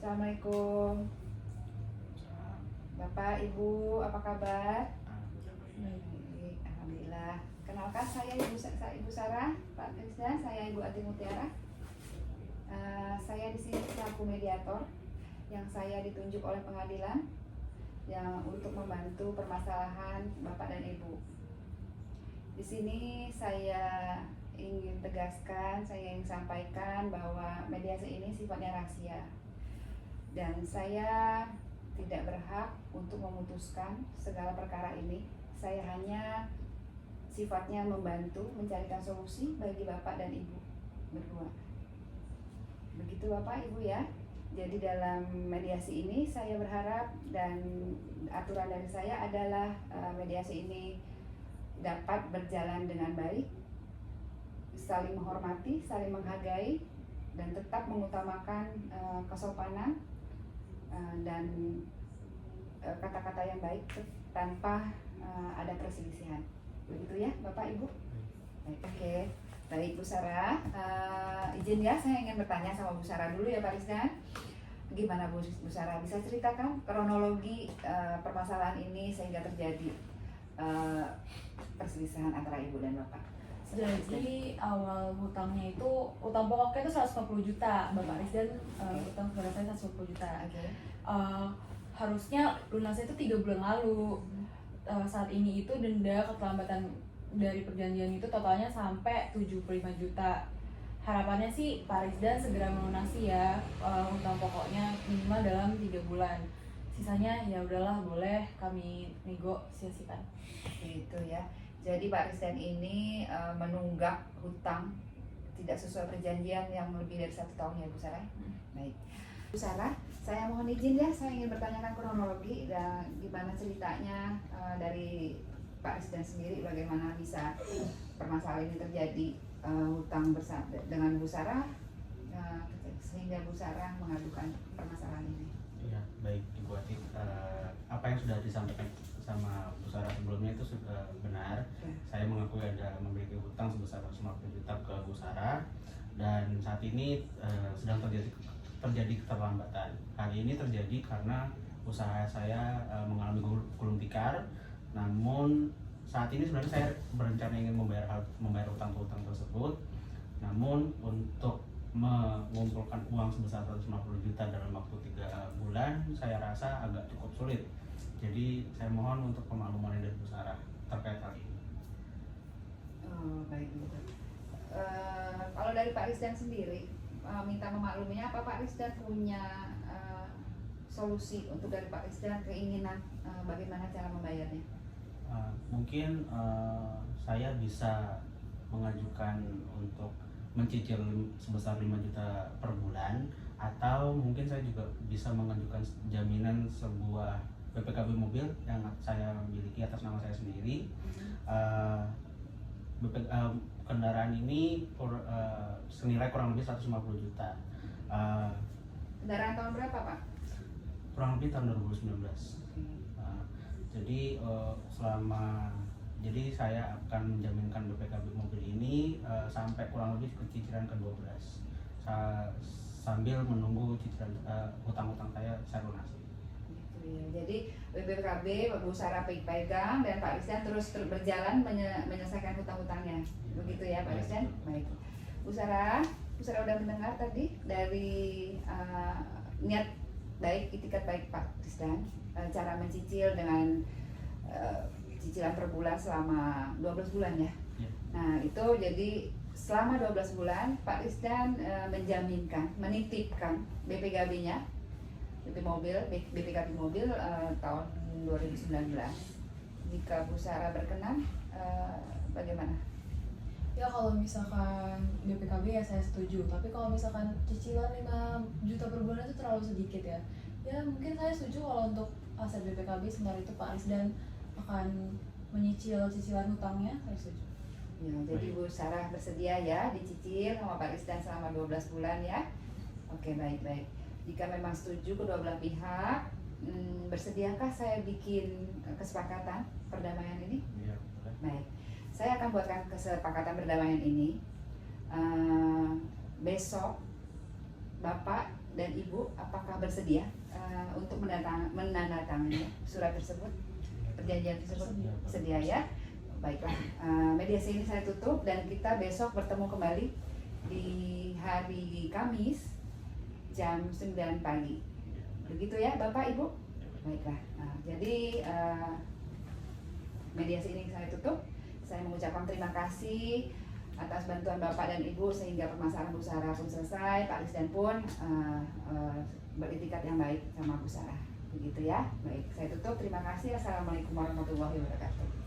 Assalamualaikum. Bapak, Ibu, apa kabar? Baik, alhamdulillah. Kenalkan saya Ibu Sarah, Pak Krisda, saya Ibu Ati Mutiara. Saya di sini selaku mediator yang saya ditunjuk oleh pengadilan yang untuk membantu permasalahan Bapak dan Ibu. Di sini saya ingin tegaskan, saya ingin sampaikan bahwa mediasi ini sifatnya rahasia dan saya tidak berhak untuk memutuskan segala perkara ini. Saya hanya sifatnya membantu mencarikan solusi bagi Bapak dan Ibu berdua. Begitu Bapak Ibu ya. Jadi dalam mediasi ini saya berharap dan aturan dari saya adalah mediasi ini dapat berjalan dengan baik, saling menghormati, saling menghargai, dan tetap mengutamakan kesopanan dan kata-kata yang baik tanpa ada perselisihan. Begitu ya Bapak Ibu? Baik, oke. Baik Bu Sarah, izin ya saya ingin bertanya sama Bu Sarah dulu ya Pak Rizdan. Gimana Bu Sarah, bisa ceritakan kronologi permasalahan ini sehingga terjadi perselisihan antara Ibu dan Bapak? Jadi awal hutangnya itu, utang pokoknya itu 150 juta Bapak Rizdan, hutang kepada saya 150 juta. Harusnya lunasnya itu 3 bulan lalu. Saat ini itu denda keterlambatan dari perjanjian itu totalnya sampai 75 juta. Harapannya sih Pak Rizdan segera melunasi ya hutang pokoknya minimal dalam 3 bulan. Sisanya ya udahlah, boleh kami negosiasikan. Itu ya. Jadi Pak Rizdan ini menunggak hutang tidak sesuai perjanjian yang lebih dari 1 tahun ya Bu Sarah? Baik. Bu Sarah, saya mohon izin ya, saya ingin bertanyakan kronologi dan gimana ceritanya dari Pak Rizdan sendiri, bagaimana bisa permasalahan ini terjadi hutang bersama dengan Bu Sarah sehingga Bu Sarah mengadukan permasalahan ini. Ya, baik Ibu Ati, apa yang sudah disampaikan sama Bu Sarah sebelumnya itu sudah benar. Saya mengakui ada memiliki hutang sebesar 150 juta ke Bu Sarah dan saat ini sedang terjadi keterlambatan. Hal ini terjadi karena usaha saya mengalami gulung tikar. Namun saat ini sebenarnya saya berencana ingin membayar hutang tersebut. Namun untuk mengumpulkan uang sebesar 150 juta dalam waktu 3 bulan saya rasa agak cukup sulit. Jadi saya mohon untuk pemakluman dari Bu Sarah terkait hal ini. Baik Bu. Kalau dari Pak Rizdan sendiri minta memakluminya, apa Pak Rizdan punya solusi untuk dari Pak Rizdan, keinginan bagaimana cara membayarnya? Mungkin saya bisa mengajukan untuk mencicil sebesar 5 juta per bulan, atau mungkin saya juga bisa mengajukan jaminan sebuah BPKB mobil yang saya miliki atas nama saya sendiri. Kendaraan ini senilai kurang lebih 150 juta. Kendaraan tahun berapa Pak? Kurang lebih tahun 2019. Jadi saya akan menjaminkan BPKB mobil ini sampai kurang lebih ke cicilan ke-12 sambil menunggu cicilan hutang-hutang saya lunasi. Gitu ya. Jadi BPKB Bu Sarah pegang dan Pak Rizdan terus berjalan menyelesaikan hutang-hutangnya. Begitu ya Pak Rizdan? Baik. Bu Sarah udah mendengar tadi dari niat baik, itikat baik Pak Rizdan, cara mencicil dengan cicilan per bulan selama 12 bulan ya. Nah itu jadi selama 12 bulan Pak Rizdan menjaminkan, menitipkan BPKB-nya, BPKB mobil tahun 2019. Jika Bu Sarah berkenan, bagaimana? Ya kalau misalkan BPKB ya saya setuju, tapi kalau misalkan cicilan 5 juta per bulan itu terlalu sedikit ya. Ya mungkin saya setuju kalau untuk aset BPKB sebentar itu Pak Rizdan akan menyicil cicilan hutangnya, saya setuju. Ya, jadi Bu Sarah bersedia ya dicicil sama Pak Rizdan selama 12 bulan ya. Oke, baik-baik. Jika memang setuju kedua belah pihak, bersediakah saya bikin kesepakatan perdamaian ini? Iya, baik. Saya akan buatkan kesepakatan perdamaian ini. Besok Bapak dan Ibu apakah bersedia untuk menandatangani surat tersebut, perjanjian tersebut? Sedia ya? Baiklah, mediasi ini saya tutup dan kita besok bertemu kembali di hari Kamis jam 9 pagi. Begitu ya Bapak Ibu? Baiklah, jadi mediasi ini saya tutup. Saya mengucapkan terima kasih atas bantuan Bapak dan Ibu sehingga permasalahan Bu Sarah pun selesai, Pak Risdan pun beritikat yang baik sama Bu Sarah. Begitu ya. Baik, saya tutup. Terima kasih. Assalamualaikum warahmatullahi wabarakatuh.